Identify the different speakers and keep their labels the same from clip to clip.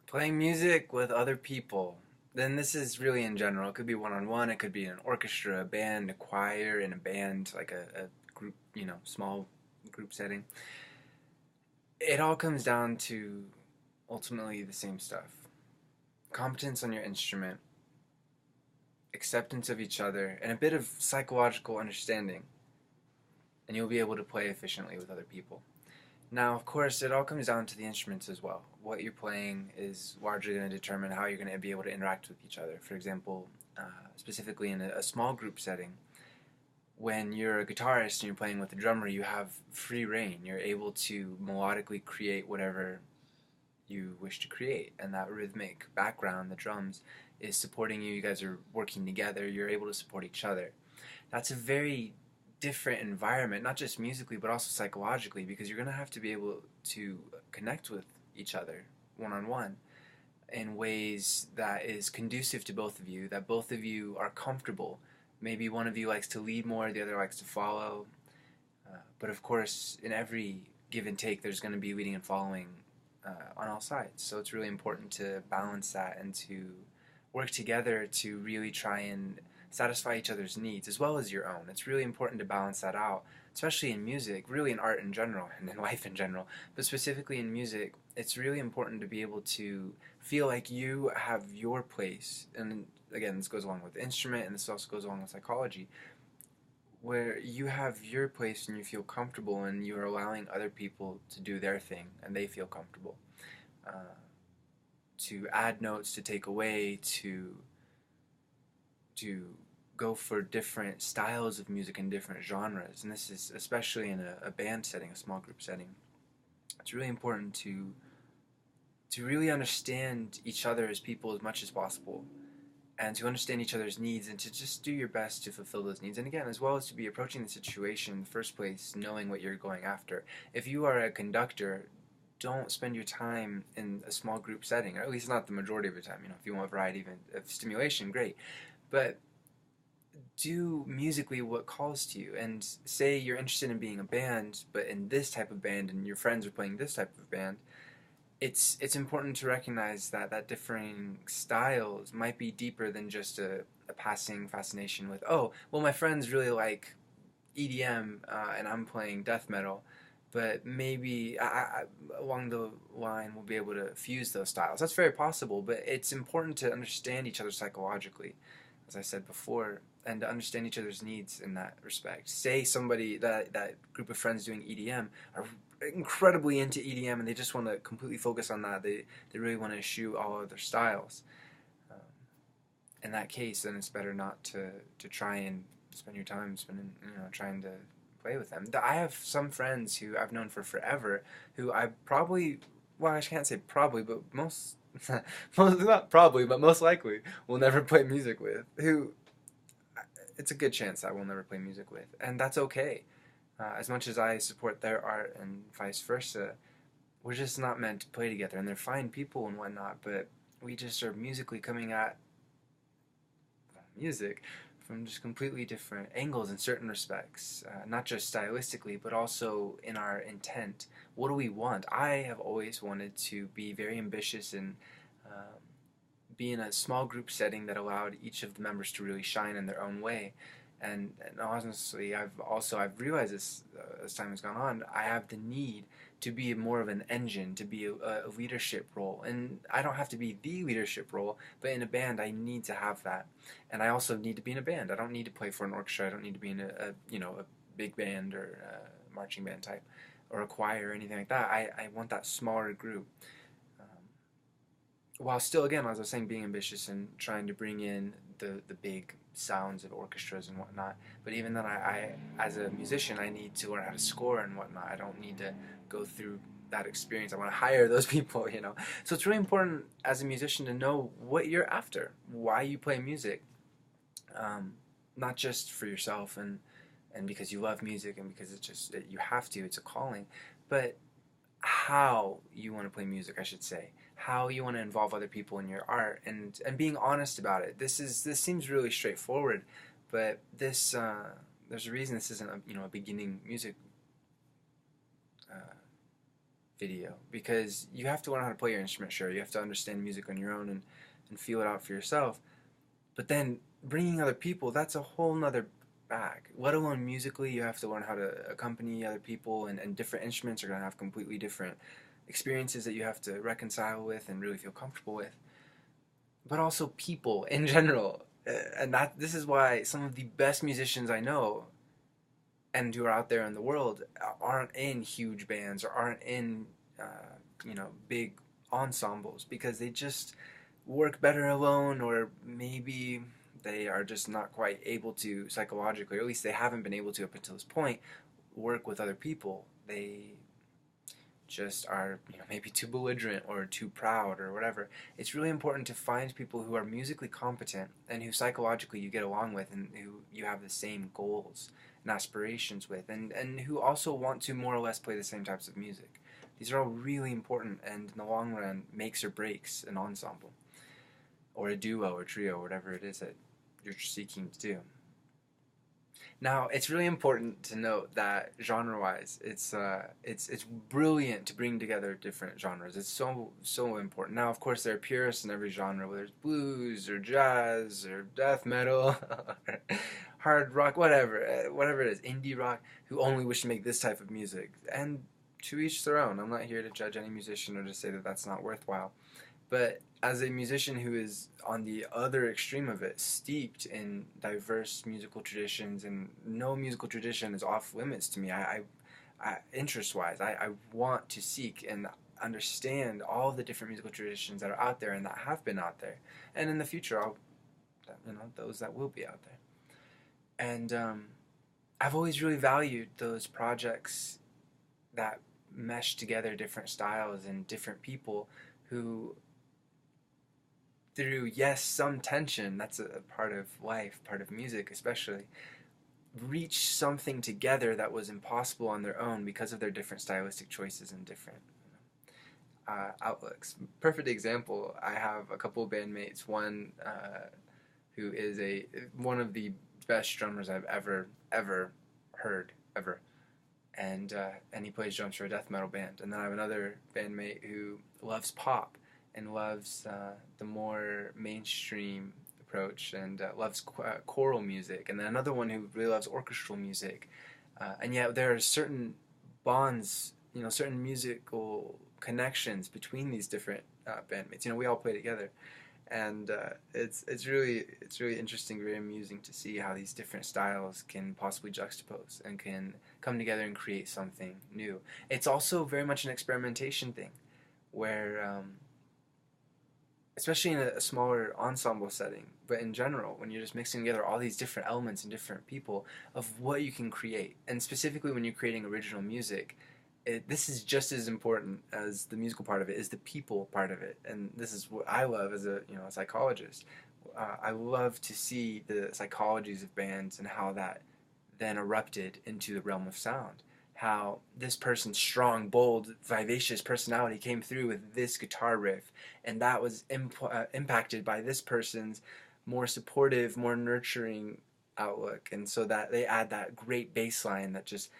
Speaker 1: Playing music with other people. Then this is really in general. It could be one-on-one. It could be an orchestra, a band, a choir, in a band, like a group, small group setting. It all comes down to ultimately the same stuff. Competence on your instrument, acceptance of each other, and a bit of psychological understanding. And you'll be able to play efficiently with other people. Now, of course, it all comes down to the instruments as well. What you're playing is largely going to determine how you're going to be able to interact with each other. For example, specifically in a small group setting, when you're a guitarist and you're playing with a drummer, you have free reign. You're able to melodically create whatever you wish to create, and that rhythmic background, the drums, is supporting you. You guys are working together. You're able to support each other. That's a very different environment, not just musically, but also psychologically, because you're going to have to be able to connect with each other one on one in ways that is conducive to both of you, that both of you are comfortable. Maybe one of you likes to lead more, the other likes to follow. But of course, in every give and take, there's going to be leading and following on all sides. So it's really important to balance that and to work together to really try and satisfy each other's needs as well as your own. It's really important to balance that out, especially in music, really in art in general and in life in general, but specifically in music. It's really important to be able to feel like you have your place. And again, this goes along with the instrument, and this also goes along with psychology, where you have your place and you feel comfortable and you're allowing other people to do their thing and they feel comfortable. Uh, to add notes, to take away, to go for different styles of music and different genres. And this is especially in a band setting, a small group setting. It's really important to really understand each other as people as much as possible, and to understand each other's needs, and to just do your best to fulfill those needs. And again, as well as to be approaching the situation in the first place, knowing what you're going after. If you are a conductor, don't spend your time in a small group setting, or at least not the majority of your time. If you want a variety of stimulation, great. But do musically what calls to you, and say you're interested in being a band, but in this type of band, and your friends are playing this type of band. It's important to recognize that differing styles might be deeper than just a passing fascination with, oh, well, my friends really like EDM and I'm playing death metal, but maybe along the line we'll be able to fuse those styles. That's very possible, but it's important to understand each other psychologically, as I said before, and to understand each other's needs in that respect. Say somebody, that group of friends doing EDM are incredibly into EDM and they just want to completely focus on that. They really want to eschew all other styles. Um, in that case, then it's better not to try and spend your time trying to play with them. I have some friends who I've known for forever who I probably, well, I can't say probably, but most not probably, but most likely will never play music with. Who it's a good chance I will never play music with, and that's okay. As much as I support their art and vice versa, we're just not meant to play together. And they're fine people and whatnot, but we just are musically coming at music from just completely different angles in certain respects, not just stylistically, but also in our intent. What do we want? I have always wanted to be very ambitious and be in a small group setting that allowed each of the members to really shine in their own way. And honestly, I've realized this as time has gone on. I have the need to be more of an engine, to be a leadership role, and I don't have to be the leadership role, but in a band, I need to have that. And I also need to be in a band. I don't need to play for an orchestra. I don't need to be in a big band or a marching band type, or a choir or anything like that. I want that smaller group. While still, again, as I was saying, being ambitious and trying to bring in the big sounds of orchestras and whatnot. But even then, I as a musician, I need to learn how to score and whatnot. I don't need to go through that experience. I want to hire those people. So it's really important as a musician to know what you're after, why you play music, not just for yourself and because you love music and because you have to. It's a calling, but how you want to play music, I should say, how you want to involve other people in your art, and being honest about it. This seems really straightforward, but there's a reason this isn't a beginning music uh, video, because you have to learn how to play your instrument. Sure, you have to understand music on your own and feel it out for yourself, but then bringing other people, that's a whole nother bag. Let alone musically, you have to learn how to accompany other people, and different instruments are going to have completely different experiences that you have to reconcile with and really feel comfortable with. But also people in general. And that this is why some of the best musicians I know and who are out there in the world aren't in huge bands or aren't in big ensembles, because they just work better alone, or maybe they are just not quite able to psychologically, or at least they haven't been able to up until this point, work with other people. They just are, maybe too belligerent or too proud or whatever. It's really important to find people who are musically competent and who psychologically you get along with, and who you have the same goals and aspirations with, and who also want to more or less play the same types of music. These are all really important, and in the long run makes or breaks an ensemble or a duo or trio, whatever it is that you're seeking to do. Now, it's really important to note that genre-wise, it's brilliant to bring together different genres. It's so important. Now, of course, there are purists in every genre, whether it's blues or jazz or death metal, or hard rock, whatever it is, indie rock, who only wish to make this type of music. And to each their own. I'm not here to judge any musician or to say that that's not worthwhile. But as a musician who is on the other extreme of it, steeped in diverse musical traditions, and no musical tradition is off limits to me. Interest-wise, I want to seek and understand all the different musical traditions that are out there and that have been out there, and in the future, those that will be out there. And I've always really valued those projects that mesh together different styles and different people who, through, yes, some tension, that's a part of life, part of music especially, reach something together that was impossible on their own because of their different stylistic choices and different outlooks. Perfect example, I have a couple of bandmates, one who is one of the best drummers I've ever heard, ever. And he plays drums for a death metal band. And then I have another bandmate who loves pop and loves the more mainstream approach, and loves choral music. And then another one who really loves orchestral music. And yet there are certain bonds, certain musical connections between these different bandmates. We all play together. And it's really interesting, very amusing to see how these different styles can possibly juxtapose and can come together and create something new. It's also very much an experimentation thing, where especially in a smaller ensemble setting, but in general, when you're just mixing together all these different elements and different people, of what you can create, and specifically when you're creating original music, this is just as important as the musical part of it, is the people part of it. And this is what I love as a psychologist. I love to see the psychologies of bands and how that then erupted into the realm of sound. How this person's strong, bold, vivacious personality came through with this guitar riff, and that was impacted by this person's more supportive, more nurturing outlook, and so that they add that great bass line that just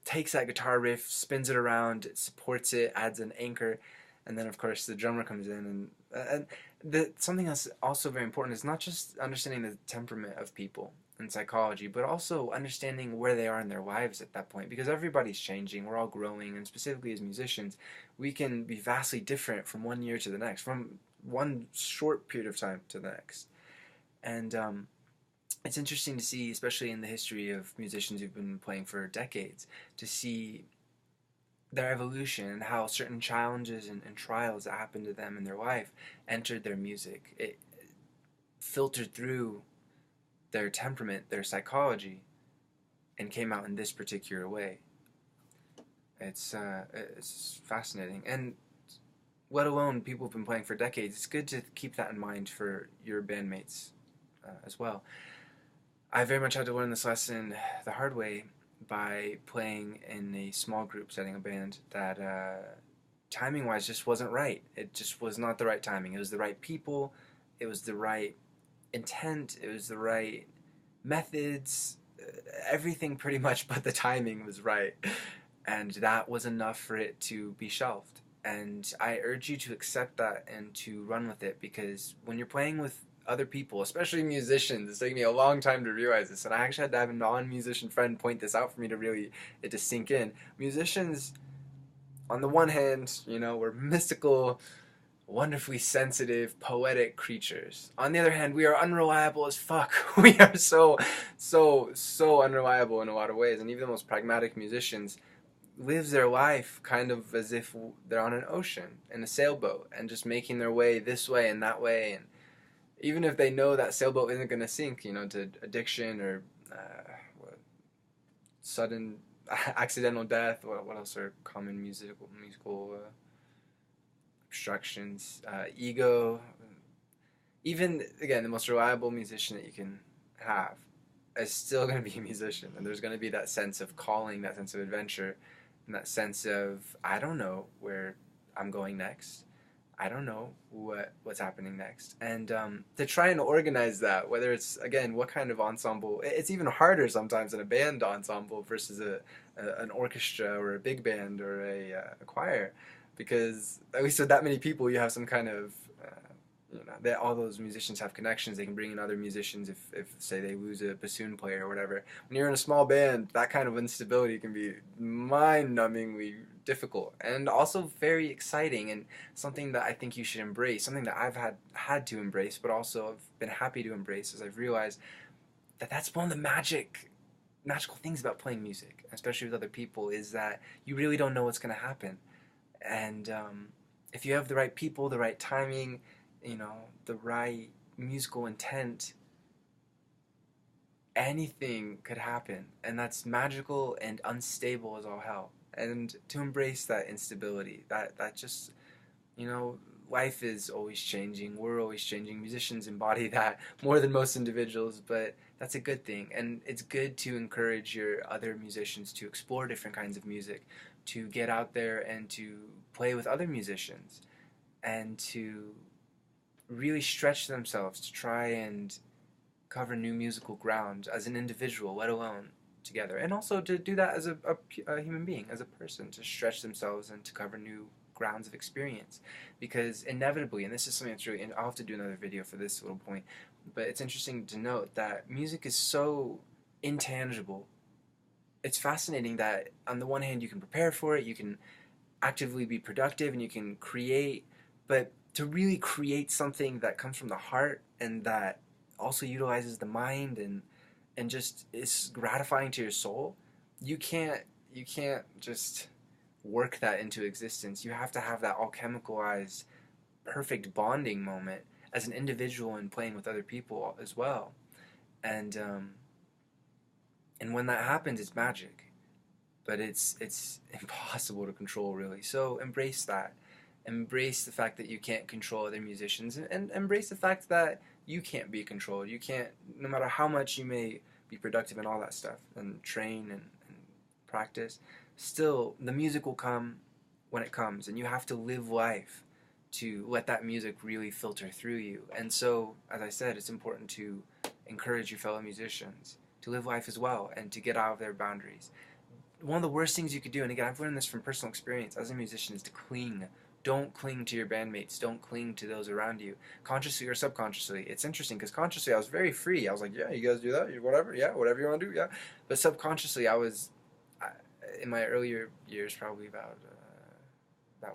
Speaker 1: takes that guitar riff, spins it around, it supports it, adds an anchor, and then of course the drummer comes in, and something that's also very important is not just understanding the temperament of people and psychology, but also understanding where they are in their lives at that point, because everybody's changing, we're all growing, and specifically as musicians, we can be vastly different from one year to the next, from one short period of time to the next. And it's interesting to see, especially in the history of musicians who've been playing for decades, to see their evolution and how certain challenges and trials that happened to them in their life entered their music. It filtered through their temperament, their psychology, and came out in this particular way. It's fascinating. And let alone people who've been playing for decades, it's good to keep that in mind for your bandmates as well. I very much had to learn this lesson the hard way by playing in a small group setting, a band that timing-wise just wasn't right. It just was not the right timing. It was the right people, it was the right intent, it was the right methods, everything pretty much, but the timing was right. and that was enough for it to be shelved. And I urge you to accept that and to run with it, because when you're playing with other people, especially musicians, it's taken me a long time to realize this, and I actually had to have a non-musician friend point this out for me to really it to sink in. Musicians, on the one hand, you know, we're mystical, wonderfully sensitive, poetic creatures. On the other hand, we are unreliable as fuck. We are so unreliable in a lot of ways, and even the most pragmatic musicians lives their life kind of as if they're on an ocean in a sailboat and just making their way this way and that way, and even if they know that sailboat isn't going to sink, you know, to addiction or sudden accidental death. What else are common musical obstructions? Ego. Even again, the most reliable musician that you can have is still going to be a musician, and there's going to be that sense of calling, that sense of adventure, and that sense of I don't know where I'm going next. I don't know what's happening next. And to try and organize that, whether it's, again, what kind of ensemble, it's even harder sometimes in a band ensemble versus an orchestra or a big band or a choir, because at least with that many people, you have some kind of, you know, all those musicians have connections. They can bring in other musicians if say they lose a bassoon player or whatever. When you're in a small band, that kind of instability can be mind-numbingly difficult and also very exciting, and something that I think you should embrace, something that I've had to embrace, but also have been happy to embrace, as I've realized that that's one of the magical things about playing music, especially with other people, is that you really don't know what's going to happen. And if you have the right people, the right timing, you know, the right musical intent, anything could happen, and that's magical and unstable as all hell. And to embrace that instability, that just, you know, life is always changing, we're always changing, musicians embody that more than most individuals, but that's a good thing. And it's good to encourage your other musicians to explore different kinds of music, to get out there and to play with other musicians, and to really stretch themselves to try and cover new musical ground as an individual, let alone together. And also to do that as a human being, as a person, to stretch themselves and to cover new grounds of experience. Because inevitably, and this is something that's really, and I'll have to do another video for this little point, but it's interesting to note that music is so intangible. It's fascinating that on the one hand you can prepare for it, you can actively be productive, and you can create, but to really create something that comes from the heart and that also utilizes the mind and just is gratifying to your soul, you can't just work that into existence. You have to have that all chemicalized perfect bonding moment as an individual and playing with other people as well. And when that happens, it's magic, but it's impossible to control, really. So embrace that. Embrace the fact that you can't control other musicians, and embrace the fact that you can't be controlled. You can't, no matter how much you may be productive and all that stuff, and train and practice, still the music will come when it comes, and you have to live life to let that music really filter through you. And so, as I said, it's important to encourage your fellow musicians to live life as well and to get out of their boundaries. One of the worst things you could do, and again, I've learned this from personal experience as a musician, is to cling. Don't cling to your bandmates. Don't cling to those around you, consciously or subconsciously. It's interesting because consciously I was very free. I was like, yeah, you guys do that, whatever, yeah, whatever you want to do, yeah. But subconsciously I was, in my earlier years, probably about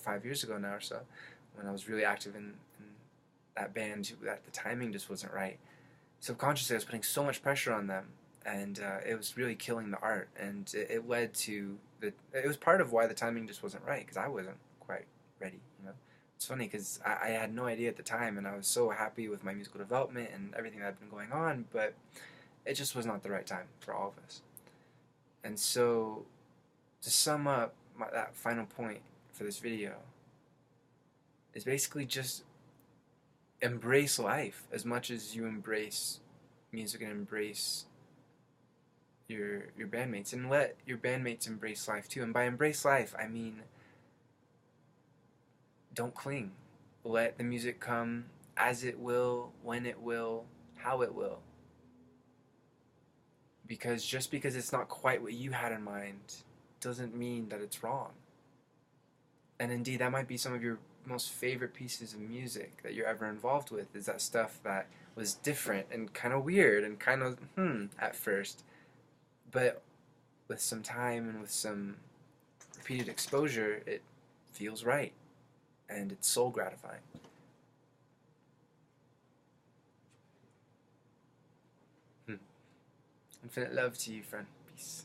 Speaker 1: 5 years ago now or so, when I was really active in that band, that the timing just wasn't right. Subconsciously I was putting so much pressure on them, and it was really killing the art, and it led to it was part of why the timing just wasn't right, because I wasn't quite ready, you know. It's funny because I had no idea at the time, and I was so happy with my musical development and everything that had been going on, but it just was not the right time for all of us. And so, to sum up that final point for this video, is basically just embrace life as much as you embrace music and embrace your bandmates, and let your bandmates embrace life too. And by embrace life, I mean don't cling. Let the music come as it will, when it will, how it will. Because just because it's not quite what you had in mind doesn't mean that it's wrong. And indeed, that might be some of your most favorite pieces of music that you're ever involved with, is that stuff that was different and kind of weird and kind of at first, but with some time and with some repeated exposure, it feels right and it's soul gratifying. Infinite love to you, friend. Peace.